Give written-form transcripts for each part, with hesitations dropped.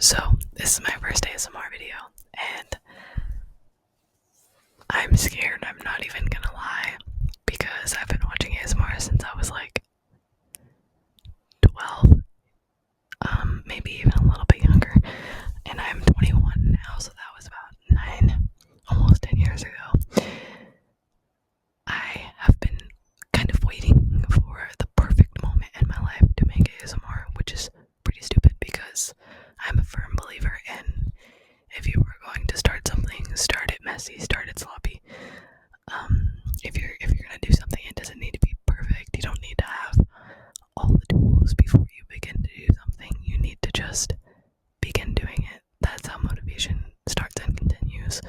So, this is my first ASMR video, and I'm scared, I'm not even gonna lie, because I've been watching ASMR since I was like 12, maybe even a little bit younger, and I'm 21 now, so that was about 9, almost 10 years ago. I have been kind of waiting for the perfect moment in my life to make ASMR, which is pretty stupid because I'm a firm believer in if you are going to start something, start it messy, start it sloppy. If you're gonna do something, it doesn't need to be perfect. You don't need to have all the tools before you begin to do something. You need to just begin doing it. That's how motivation starts and continues.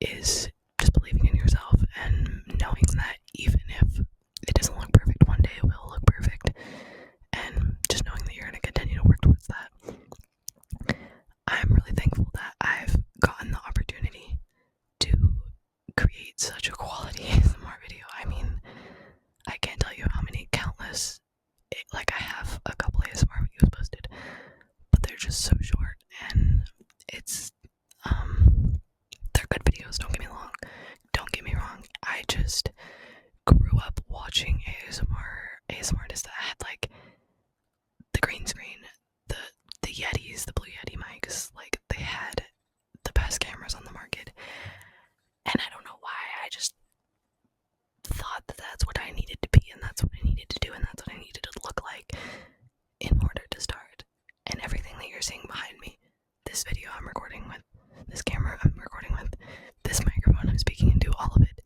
Is just believing in yourself and knowing that even if it doesn't look perfect one day, it will look perfect. And just knowing that you're gonna continue to work towards that. I'm really thankful that I've gotten the opportunity to create such a quality ASMR video. I mean, I can't tell you how many countless, I have a couple ASMR videos posted, but they're just so short, and it's, they're good videos, don't get me wrong, I just grew up watching ASMR artists that had, like, the green screen, the Yetis, the Blue Yeti mics, like, they had the best cameras on the market, and I don't know why, I just thought that that's what I needed to be, and that's what I needed to do, and that's what I needed to look like in order to start. And everything that you're seeing behind me, this video I'm recording with, this camera I'm recording with, this microphone I'm speaking into, all of it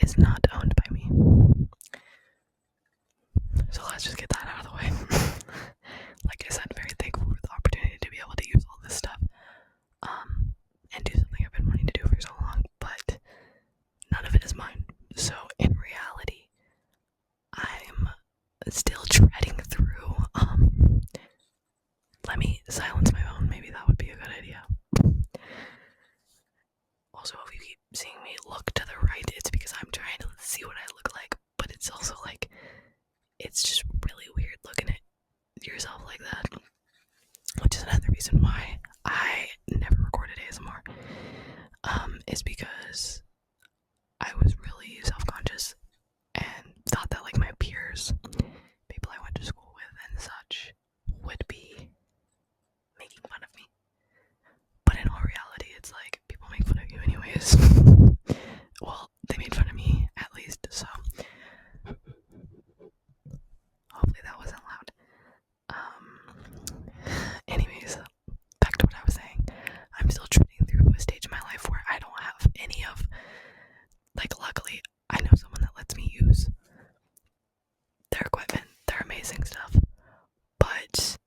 is not owned by me. So let's just get that out of the way. Like I said, very thankful for the opportunity to be able to use all this stuff, and do something I've been wanting to do for so long, but none of it is mine. So in reality, I'm still treading through. Let me silence my phone. Maybe that would be a good idea. Also, if you keep seeing me look to the right, it's because I'm trying to see what I look like, but it's also like, it's just really weird looking at yourself like that, which is another reason why I never recorded ASMR, is because I was really self-conscious and thought that, like, my peers, people I went to school with and such, would be making fun of me. But in all reality, it's like, people make fun of you anyways. Well, they made fun of me, at least, so hopefully that wasn't loud. Anyways, back to what I was saying. I'm still treading through a stage in my life where I don't have any of, like, luckily, I know someone that lets me use their equipment, their amazing stuff, but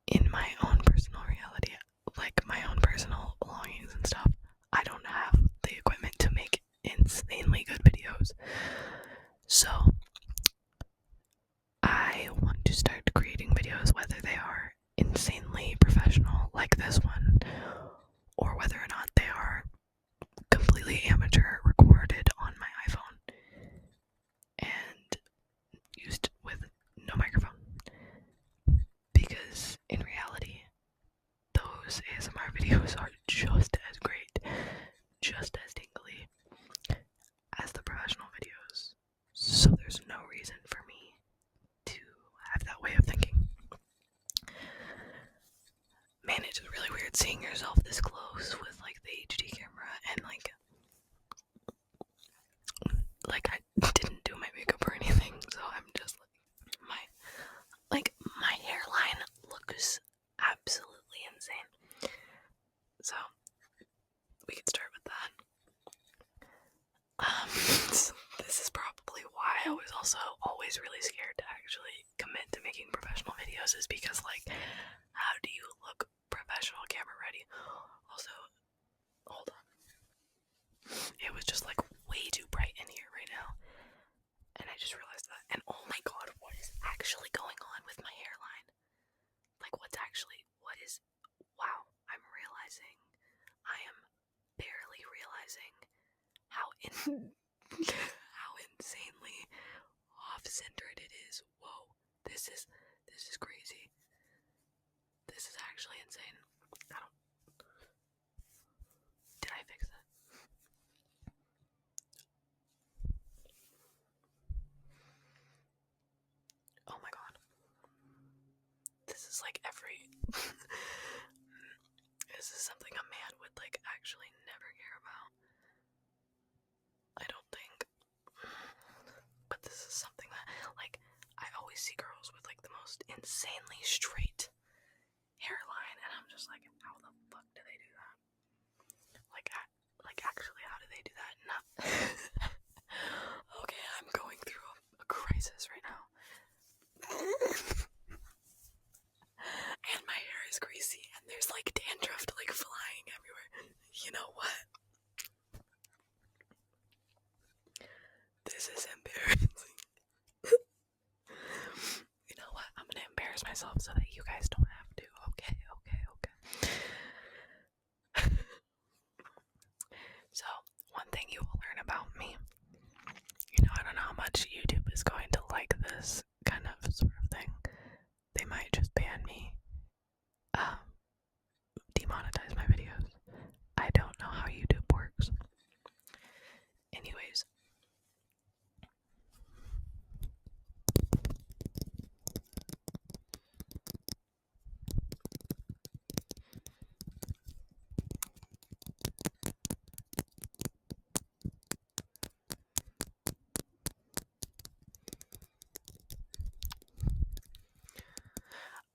in my own personal reality, like my own personal belongings and stuff, I don't have the equipment to make insanely good videos. So I want to start creating videos, whether they are insanely professional like this one, or whether or not they are completely amateur, recorded on my iPhone and used with no microphone. Because in reality, those ASMR videos are just as great, just as tingly as the professional videos. So there's no reason for me to have that way of thinking. Man, it's just really weird seeing yourself this close with, like, the HD camera, and like I didn't do my makeup or anything, so I'm just my hairline looks absolutely insane. So we can start with that. This is probably why I was also always really scared to actually commit to making professional videos, is because, like, how do you look professional, camera ready? Also, hold on. It was just, like, way too bright in here right now, and I just realized that. And oh my god, what is actually going on with my hairline? Like, wow, I'm realizing, I am barely realizing how how insanely off-centered it is. Whoa, this is crazy. This is actually insane. this is something a man would like actually never care about. I don't think. But this is something that, like, I always see girls with like the most insanely straight hairline, and I'm just like, how the fuck do they do that? Like actually, how do they do that? Not. Okay, I'm going through a crisis right now. And my hair is greasy, and there's like dandruff like flying everywhere. You know what? This is embarrassing. You know what? I'm gonna embarrass myself so that you guys don't have to. Okay. So, one thing you will learn about me, I don't know how much YouTube is going to like this kind of sort of thing. They might just ban me, demonetize my videos. I don't know how YouTube works. Anyways.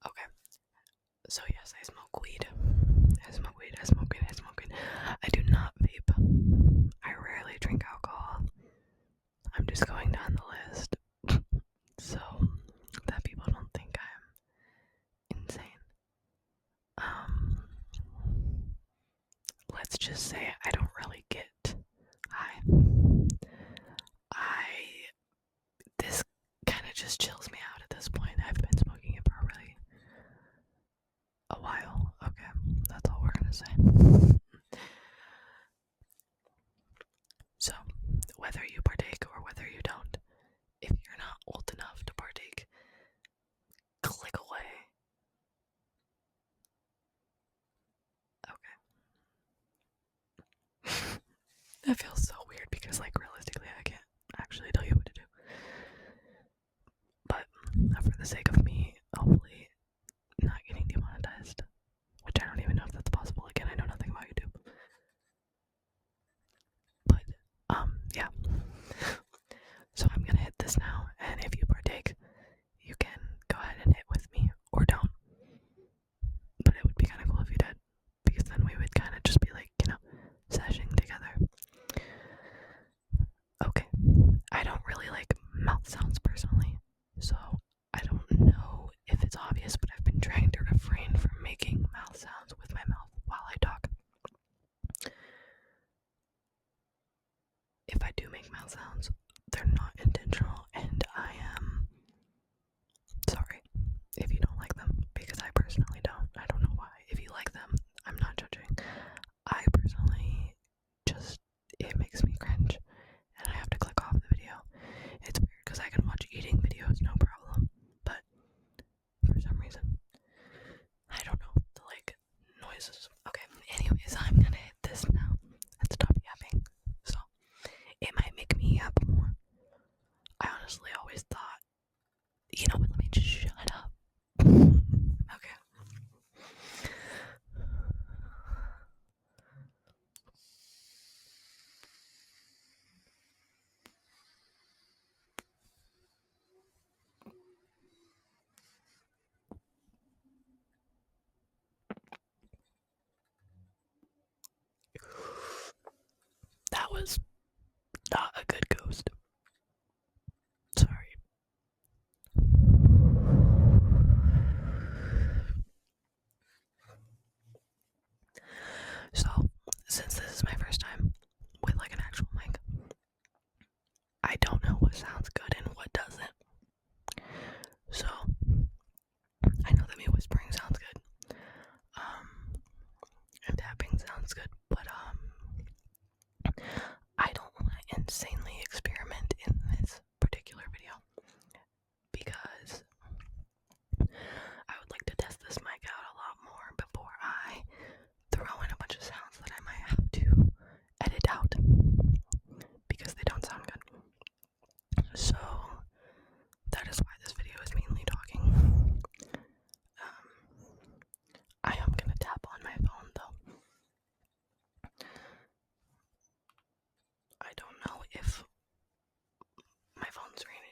Okay. So yes, I smoke weed. I do not vape. I rarely drink alcohol. I'm just going down the list so that people don't think I'm insane. Let's just say I don't really get high. This kind of just chills me out at this point. I've been smoking it for really a while. Okay, that's all we're gonna say. So, whether you partake or whether you don't, if you're not old enough to partake, click away. Okay. That feels so weird because, like, realistically, I can't actually tell you what to do. But for the sake of me, hopefully, not getting demonetized, which I don't even know if that's possible. Again, I know nothing about YouTube. But, yeah. So I'm gonna hit this now, and if you partake, you can go ahead and hit with me, or don't. But it would be kind of cool if you did, because then we would kind of just be like, seshing together. Okay, I don't really like mouth sounds personally, so I don't know if it's obvious, but I've been trying to refrain from making mouth sounds with my mouth while I talk. If I do make mouth sounds, they're not intentional, and I am sorry if you don't like them, because I personally don't. I don't know why. If you like them, I'm not judging. I personally it makes me cringe, and I have to click off the video. It's weird because I can watch eating videos no problem, but for some reason, I don't know, the noises. Okay, anyways, I'm gonna hit this now and stop yapping. So, it might make me yap more. I honestly always thought, you know what, let me just shut up. Okay. That was not a good ghost. Sorry.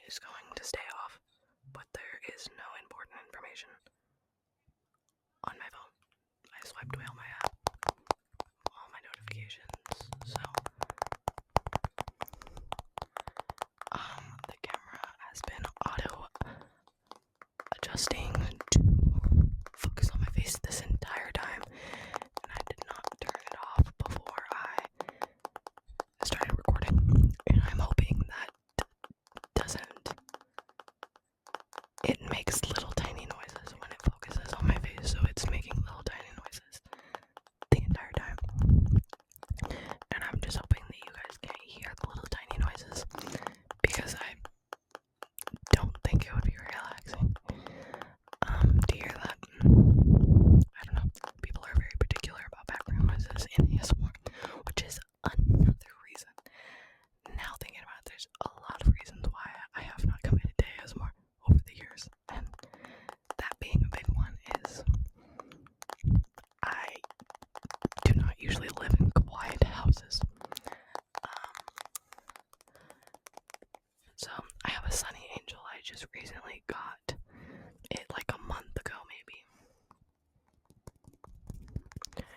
is going to stay off, but there is no important information on my phone. I swiped away all my notifications, so the camera has been auto adjusting to focus on my face this entire time, and I did not turn it off before I started recording, and I'm hoping that doesn't. It makes little tiny noises when it focuses on my face, so it's making little tiny noises the entire time. And I'm just hoping that you guys can't hear the little tiny noises, because I don't think it would be relaxing to hear that. I don't know. People are very particular about background noises in ASMR, which is another reason. Now thinking about it, there's a lot of reasons why I have not committed to ASMR over the years, and that being a big one is I do not usually live in quiet houses. So I have a Sunny Angel. I just recently got it like a month ago, maybe.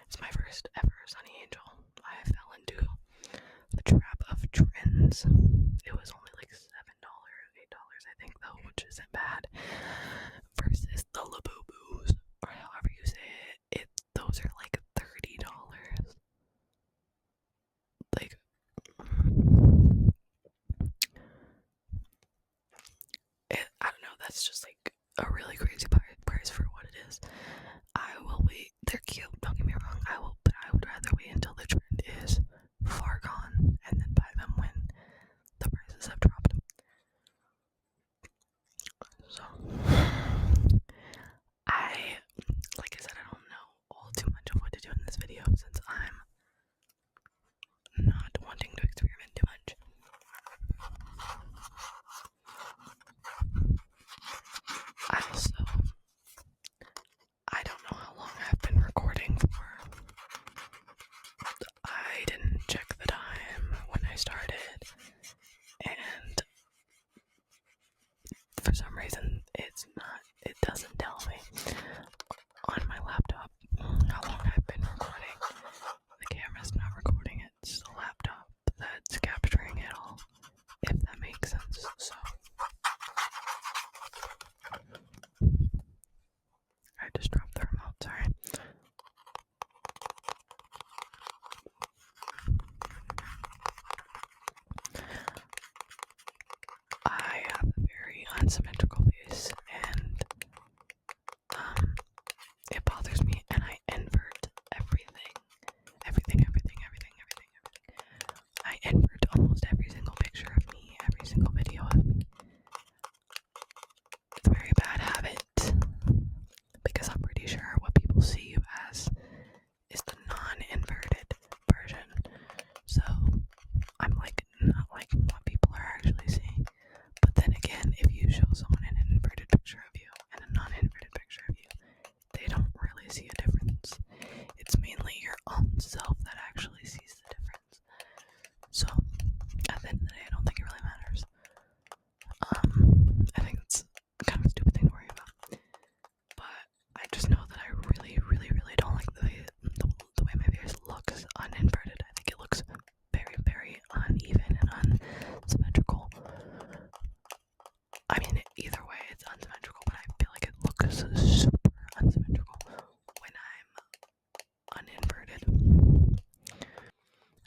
It's my first ever Sunny Angel. I fell into the trap of trends. It was only like $7, $8, I think, though, which isn't bad. Versus the Labubu's, or however you say it, those are like $30. Like, I don't know, that's just like a really crazy price for what it is. I will wait. They're cute, don't get me wrong. But I would rather wait until the trend is far gone and then buy them when the prices have dropped. So, like I said, I don't know all too much of what to do in this video since I'm not wanting to experiment too much. I don't know how long I've been recording for. I didn't check the time when I started, and for some reason it doesn't tell me on my laptop how long I've been recording. The camera's not recording it, it's the laptop that's capturing it all, if that makes sense. So I just dropped the remote, sorry. I have a very unsymmetrical face, and it bothers me, and I invert everything. I invert almost every single picture of me, every single video of me. It's a very bad habit, because I'm pretty sure what people see you as is the non-inverted version. So I'm like not liking what people are actually seeing. But then again, if you show someone an inverted picture of you and a non-inverted picture of you, they don't really see a difference. It's mainly your own self that actually sees the difference. So at the end of the day, I don't think it really matters. I think it's kind of a stupid thing to worry about. But I just know that I really don't like the way my face looks uninverted. I think it looks very uneven and unsymmetrical. I mean, either way, it's unsymmetrical, but I feel like it looks super unsymmetrical when I'm uninverted.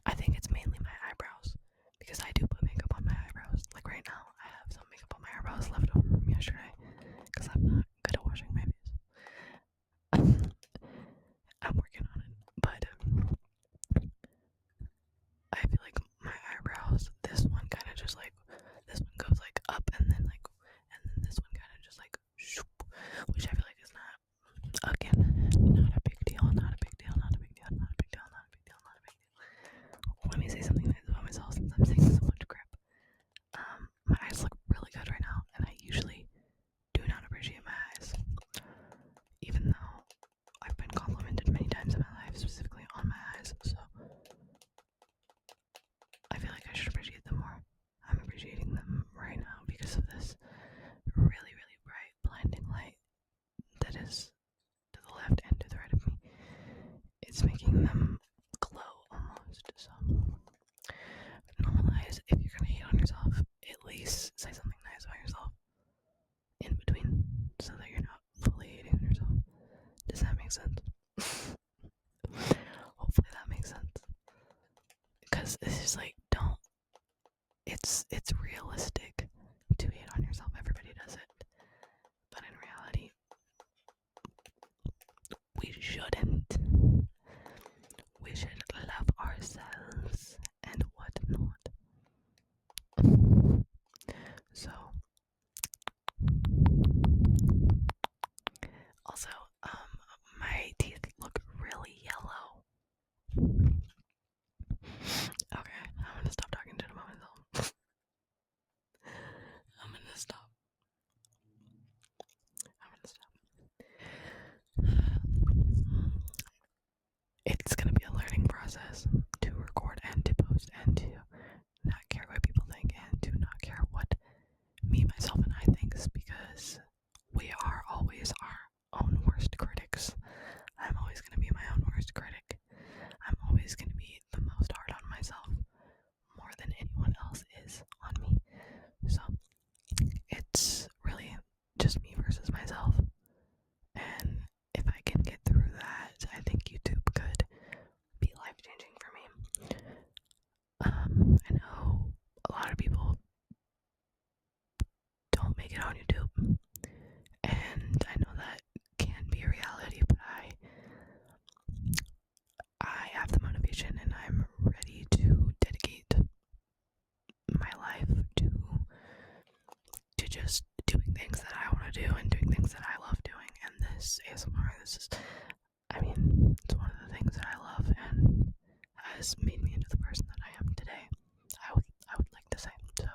I think it's mainly my eyebrows, because I do put makeup on my eyebrows. Like right now, I have some makeup on my eyebrows left over from yesterday, because I'm not good at washing my face. I'm working on it, but I feel like my eyebrows, this one kind of just like, this one goes like up and then this one kind of just like shoop, which I feel like is not, again, not a big deal. Let me say something nice about myself since I'm saying so much crap. My eyes look really good right now, and I usually shouldn't. We should love ourselves and whatnot. So, also, my teeth look really yellow. Okay, I'm gonna stop talking to myself. I'm gonna stop. It's gonna be a learning process to record and to post and to not care what people think and to not care what me, myself, and I thinks, because we are always our own worst critics. I'm always gonna be my own worst critic. I'm always gonna be the most hard on myself, more than anyone else is on me. So it's really just me versus myself. And if I can get through that, I think YouTube could be life-changing for me. I know a lot of people don't make it on YouTube, and I know that can be a reality, but I have the motivation and I'm ready to dedicate my life to just doing things that I want to do and doing things that I love doing. And this ASMR, it's one of the things that I love and has made me into the person that I am today. I would like to say. So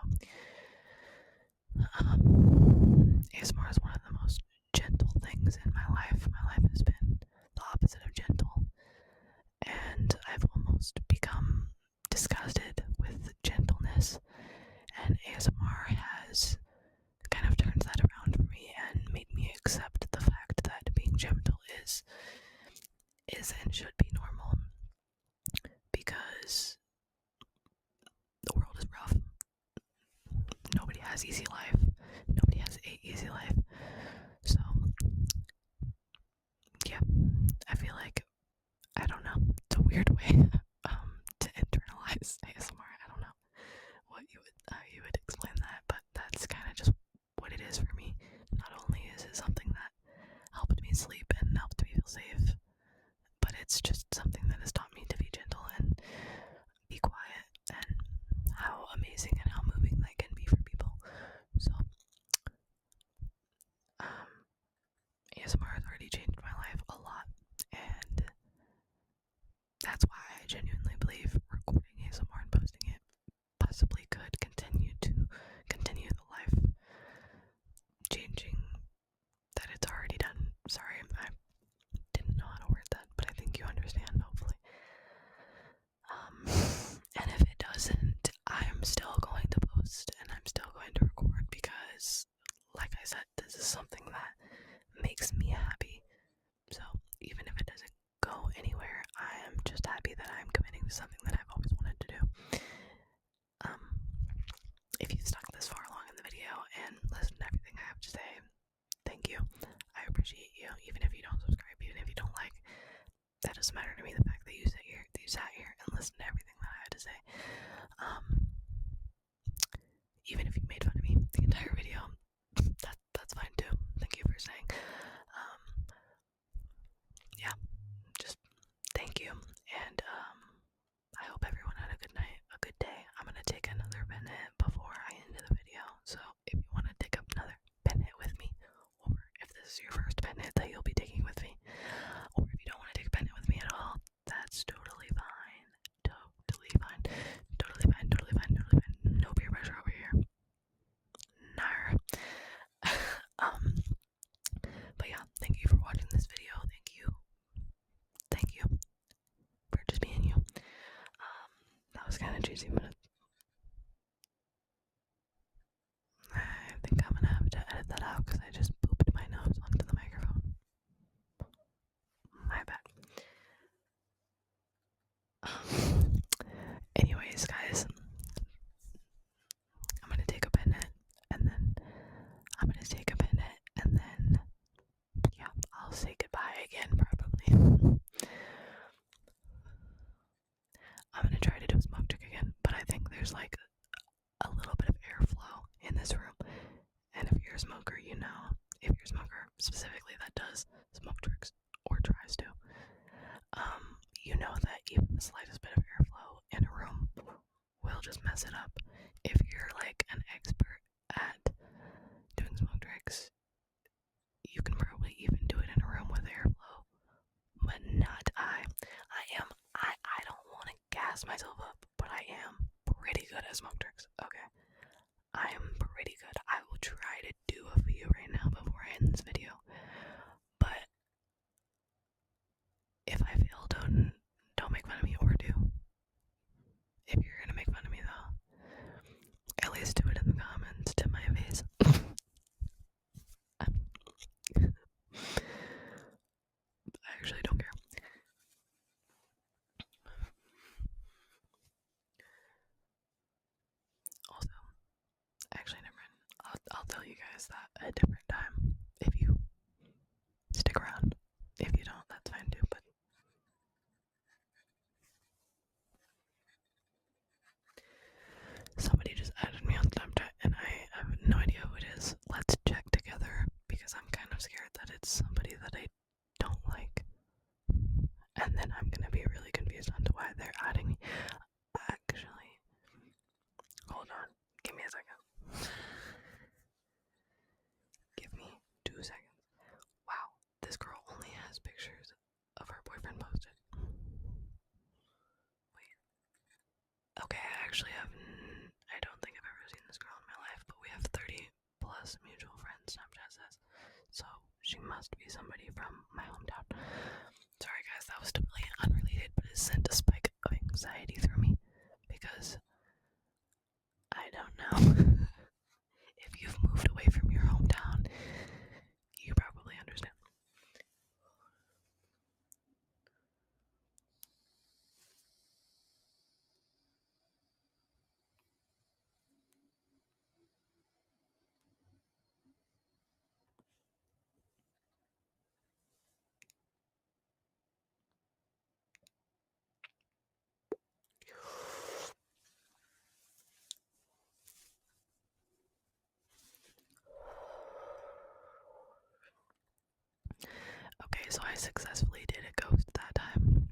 ASMR is one of the most gentle things in my life. My life has been the opposite of gentle, and I've almost become disgusted with gentleness, and ASMR has kind of turned that around for me and made me accept the fact that being gentle is and should be normal, because the world is rough. Nobody has easy life. Nobody has a easy life. So yeah, I feel like, I don't know, it's a weird way to internalize ASMR. I don't know how you would explain that, but that's kind of just what it is for me. Not only is it something that helped me sleep and helped me feel safe, but it's just something that has taught me to be gentle and be quiet, and how amazing and how moving that can be for people. So ASMR has already changed my life a lot, and that's why I genuinely believe recording ASMR and posting it possibly could continue the life changing that it's already done. Sorry, I didn't know how to word that, but I think you understand, hopefully. And if it doesn't, I'm still going to post and I'm still going to record, because, like I said, this is something that makes me happy. So even if it doesn't go anywhere, I am just happy that I'm committing to something that I've always wanted to do. If you've stuck this far along in the video and listened to everything I have to say, thank you. I appreciate you, even if you don't subscribe, even if you don't like. That doesn't matter to me. The fact that you sat here and listened to everything that I had to say. Even if you made fun of me the entire video, that's fine too. Thank you for saying. Yeah, just thank you, and I hope everyone had a good night, a good day. I'm gonna take another minute before I end the video, so if you want to take up another pen hit with me, or if this is your first pen hit that you'll be taking with me, or if you don't want to take a pen hit with me at all, that's totally fine. Totally fine. Totally fine. Totally fine. Totally fine. No peer pressure over here. Nar. But yeah, thank you for watching this video. Thank you for just being you. That was kind of cheesy, but I think I'm gonna have to edit that out because I just pooped my nose onto the microphone. My bad. Anyways, guys, I'm gonna take a minute, and then yeah, I'll say goodbye again, probably. I'm gonna try to do a smoke check again, but I think there's like a little bit of airflow in this room, and if you're a smoker, you know, if you're a smoker specifically that does smoke tricks or tries to, mess it up. If you're like an expert at doing smoke tricks, you can probably even do it in a room with airflow, but not I. I don't want to gas myself up, but I am pretty good at smoke tricks, okay? I am pretty good. I will try to do a few right now before I end this video, but if I fail, don't make fun of me, or do. If you're gonna make fun of me though, at least do it in the comments to my face. I actually don't care. Also, actually never mind. I'll tell you guys that at a different time if you stick around. If you don't, that's fine too, but somebody just added me on Snapchat and I have no idea who it is. Let's check together because I'm kind of scared that it's somebody that I don't like. And then I'm gonna be really confused on to why they're adding me. Actually, hold on. Give me a second. Give me 2 seconds. Wow, this girl only has pictures of her boyfriend posted. Wait. Okay, I don't think I've ever seen this girl in my life, but we have 30 plus mutual friends, Snapchat says. So she must be somebody from my hometown. Sorry guys, that was totally unrelated, but it sent a spike of anxiety through me because I don't know. If you've moved away from your hometown, you probably understand. Okay, so I successfully did a ghost that time.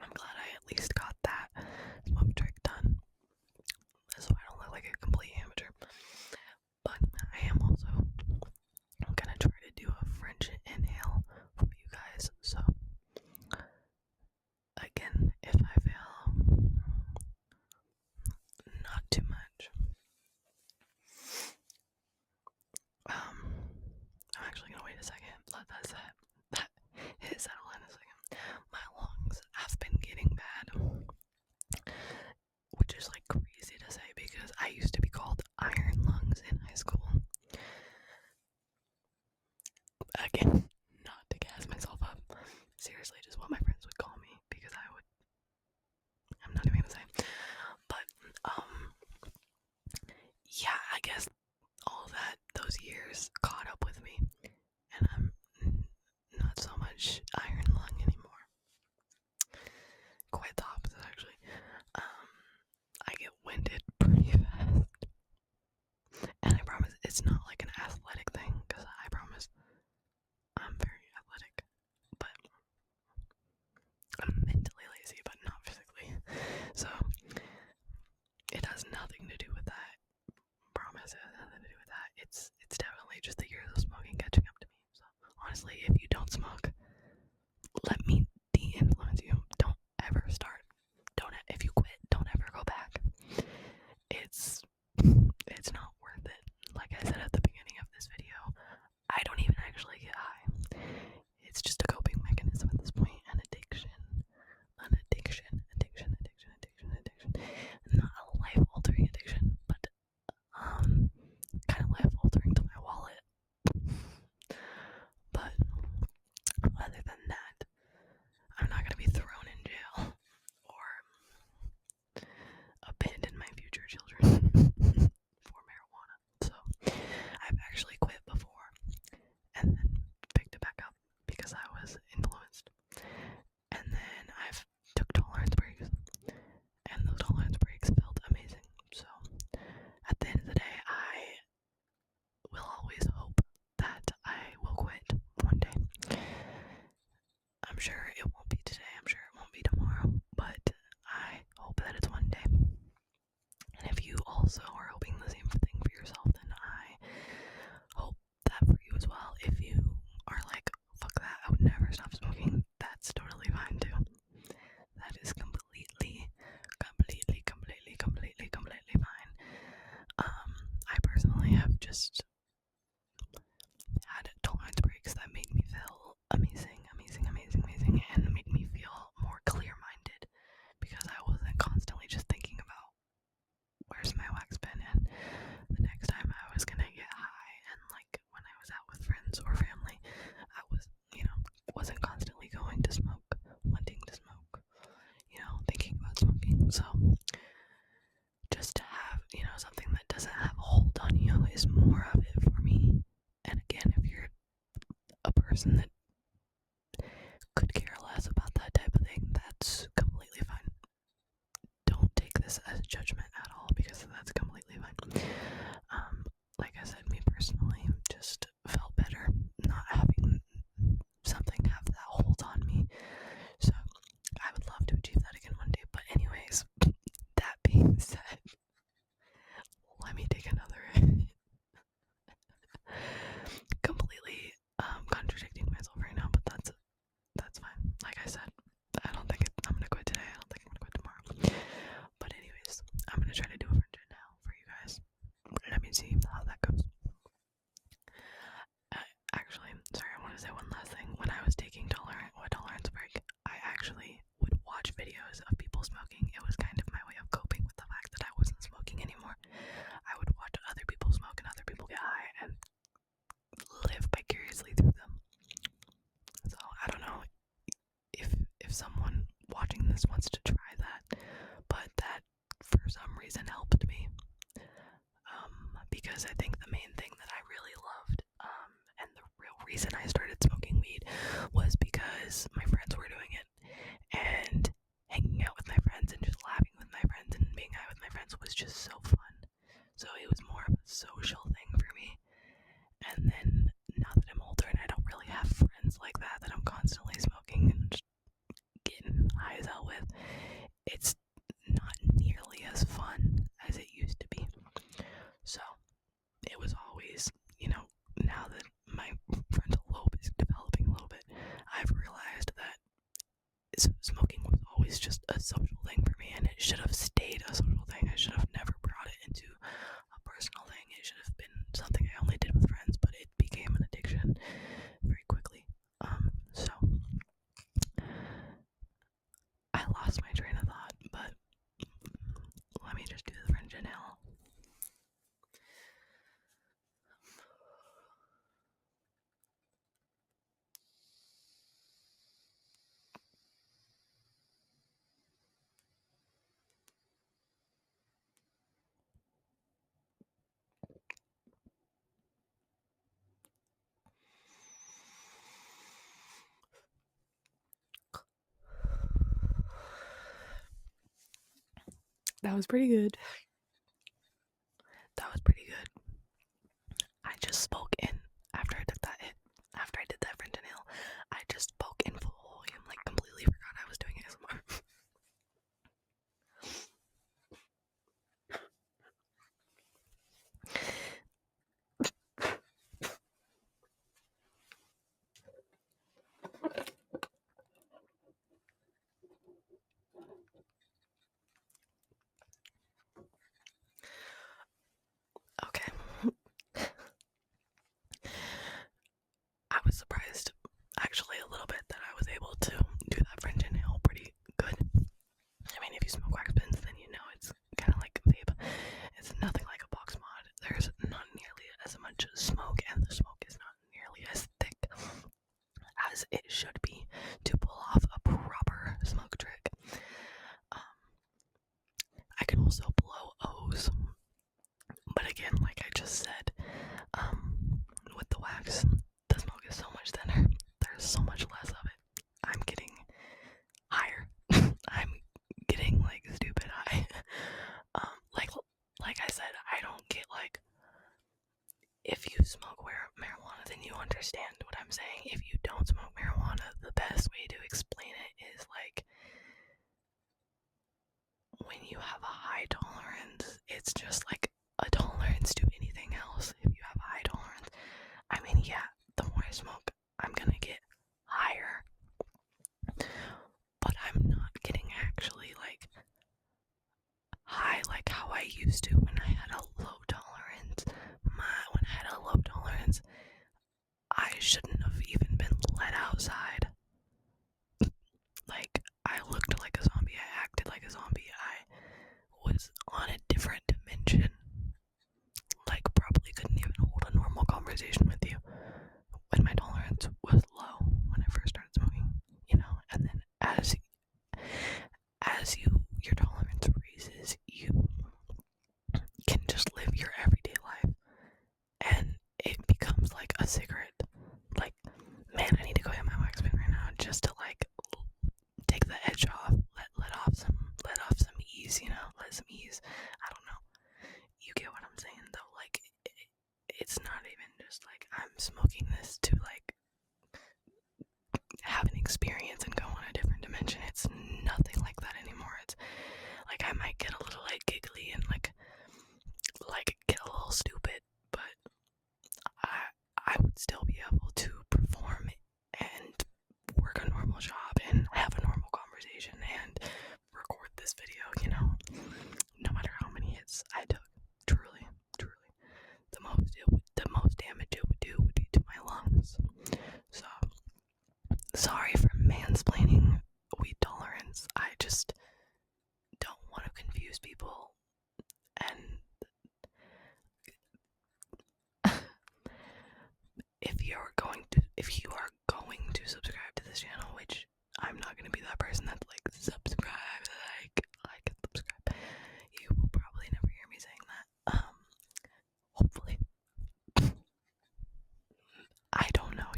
I'm glad I at least got that smoke trick done, so I don't look like a complete amateur. But I am also gonna try to do a French inhale for you guys. So again, if I fail, not too much. I'm actually gonna wait a second. Let that set. That hit settle in a second. My lungs have been getting bad, which is like crazy to say because I used to be called iron lungs in high school. Again, not to gas myself up. Seriously, just what my friends would call me because I'm not even gonna say. But yeah, I guess all that those years caught up with me, and I'm not so much iron lung anymore. Quite the opposite, actually. I get winded pretty fast, and I promise it's not like an athletic thing, because I promise I'm very athletic, but I'm mentally lazy, but not physically. So it has nothing to do with that. Promise it has nothing to do with that. It's definitely just the years of smoking catching up to me. So honestly, if you don't smoke, let me de-influence you. Don't ever start. If you quit, don't ever go back. It's not worth it. Like I said at the beginning of this video, I don't even actually get high. It's just a coping mechanism at this point. An addiction. Not a life-altering addiction, but kind of life-altering to my wallet. But other than that, I'm not gonna be thrown in jail or abandon my future children. just had tolerance breaks that made me feel amazing, and made me feel more clear-minded because I wasn't constantly just thinking about where's my wax pen and the next time I was gonna get high, and like when I was out with friends or family, I was, wasn't constantly going to smoke, wanting to smoke, thinking about smoking. So just to have, something that doesn't have a hold on you is more of it for me. And again, if you're a person that could care less about that type of thing, that's completely fine. Don't take this as judgment at all, because that's completely fine. Like I said, me personally just felt better not having something have that hold on me. So I would love to achieve that again one day. But anyways, that being said, let me take another completely contradicting myself right now, but that's fine. Like I said, I don't think I'm gonna quit today. I don't think I'm gonna quit tomorrow. But anyways, I'm gonna try to do a French now for you guys. Let me see how that goes. Actually, sorry, I want to say one last thing. When I was taking tolerance break, I actually would watch videos of people smoking. It was kind of my way of coping with the fact that I wasn't smoking anymore. I would watch other people smoke and other people get high and live vicariously through them. So I don't know if someone watching this wants to try that, but that for some reason helped me. Because I think the main thing that I really loved, and the real reason I started smoking weed, was because my friends were doing it, and hanging out with my friends and just laughing with my friends and being high with my friends was just so fun. So it was more of a social thing for me. And then now that I'm older and I don't really have friends like that I'm constantly smoking and just getting high as hell with, it's not nearly as fun as it used to be. So it was always, now that my frontal lobe is developing a little bit, I've realized that smoking was always just a social thing for me, and it should have stayed a social thing. I should have never brought it into a personal thing. It should have been something I only did with friends, but it became an addiction very quickly. So I lost my train of thought, but let me just do the French inhale. That was pretty good. I just spoke in, after I took that hit, after I did that French inhale, I just spoke in full volume, like completely forgot I was doing ASMR. Okay. I was surprised, actually, a little bit that I was able to do that French inhale pretty good. I mean, if you smoke wax pens, then you know it's kind of like vape. It's nothing like a box mod. There's not nearly as much smoke, and the smoke is not nearly as thick as it should be to pull off a proper smoke trick. I can also blow O's, but again, like I just said, with the wax, the smoke is so much thinner. There's so much less of it. I'm getting higher. I'm getting like stupid high. Like I said, I don't get like, if you smoke marijuana, then you understand what I'm saying. If you don't smoke marijuana, the best way to explain it is like, when you have a high tolerance, it's just like a tolerance to anything else. If you have a high tolerance, I mean, yeah, the more I smoke, I'm gonna get higher, but I'm not getting actually like high like how I used to when I had a low tolerance. When I conversation with you when my tolerance was low when I first started smoking, and then as your tolerance raises, you can just live your everyday life, and it becomes like a cigarette. Like, man, I need to go get my wax pen right now just to like take the edge off, let off some ease, let some ease. I don't know. You get what I'm saying though. Like, it's not even just like I'm smoking this to like have an experience and go on a different dimension. It's nothing like that anymore. It's like I might get a little like giggly and like get a little stupid, but I would still be able to perform and work a normal job and have a normal conversation and record this video, no matter how many hits I took. Truly, the most damage it would do would be to my lungs. So sorry for mansplaining weed tolerance. I just don't want to confuse people, and if you are going to subscribe to this channel, which I'm not going to be that person that's like subscribe, like subscribe. You will probably never hear me saying that. Hopefully. I don't know,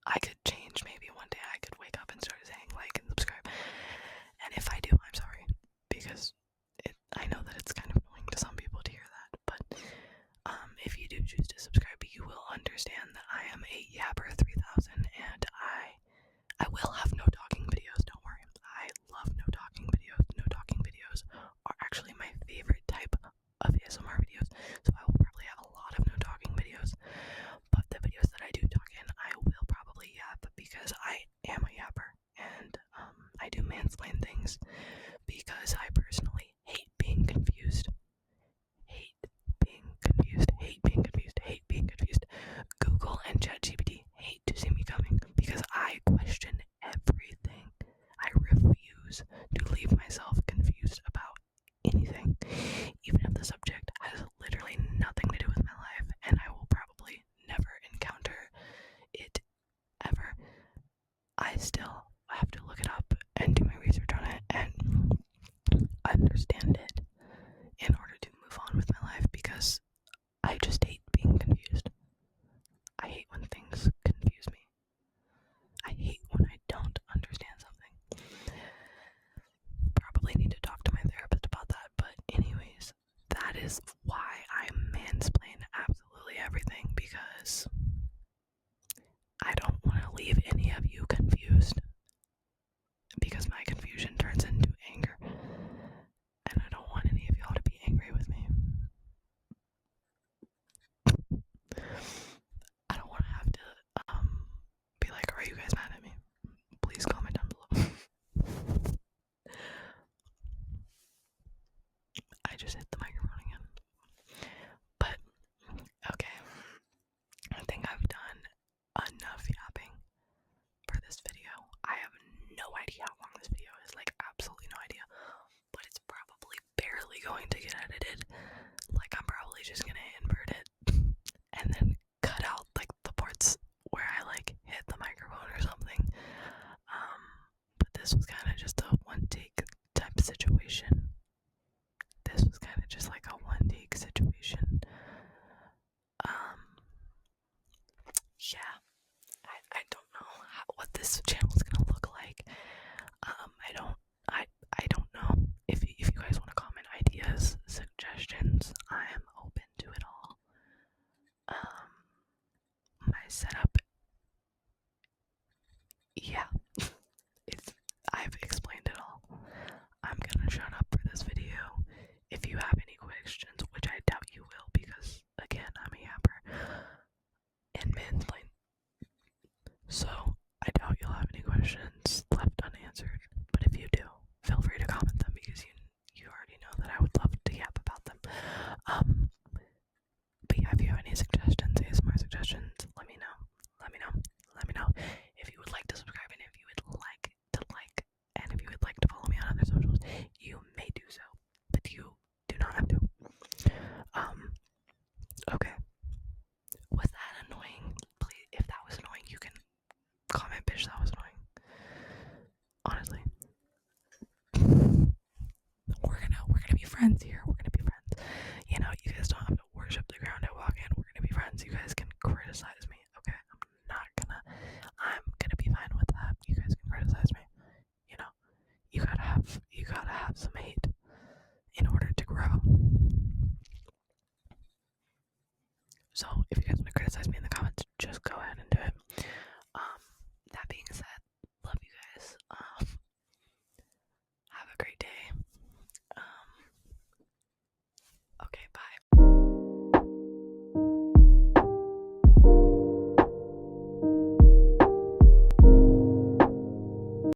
I could change. Maybe one day I could wake up and start saying like and subscribe. And if I do, I'm sorry, because I know that it's kind of annoying to some people to hear that, but if you do choose to subscribe, you will understand that I am a Yapper 3000, and I will have no talking videos. Don't worry. I love no talking videos. No talking videos are actually my favorite type of ASMR videos, so I will probably have a lot of no talking videos. But the videos that I do talk in, I will probably yap, because I am a yapper, and I do mansplain things because I personally hate being confused. Google and ChatGPT hate to see me coming because I question everything. I refuse to leave myself confused about anything, even if the subject has literally nothing to do with my life, and I will probably never encounter it ever. I still have to look it up and do my research on it and understand it in order to move on with my life, because I just hate being confused. I hate when things confuse me. I hate when I don't understand something. Probably need to talk to my therapist about that, but anyways, that is why I mansplain absolutely everything, because I don't want to leave any of you confused, because my confusion turns into anger, and I don't want any of y'all to be angry with me. I don't want to have to be like, are you guys mad at me? Please comment down below. I just hit the microphone again. But okay, I think I've done enough yapping for this video. I have no idea how long this video is, like absolutely no idea, but it's probably barely going to get edited. Like, I'm probably just gonna invert it and then cut out like the parts where I like hit the microphone or something. But this was kind of just a one take type situation. This was kind of just like a one take situation. Yeah, I don't know what this channel is gonna look like. I don't know. If you guys want to comment ideas, suggestions, I am open to it all. My setup, yeah, I've explained it all. I'm gonna shut up for this video. If you have any questions, which I doubt you will, because again, I'm a yapper and mansplain, so I doubt you'll have any questions left unanswered. But if you do, feel free to comment them, because you already know that I would love to yap about them. But yeah, if you have any suggestions, ASMR suggestions, let me know. gotta have some hate in order to grow. So if you guys want to criticize me in the comments, just go ahead and do it. That being said, love you guys. Have a great day. Okay,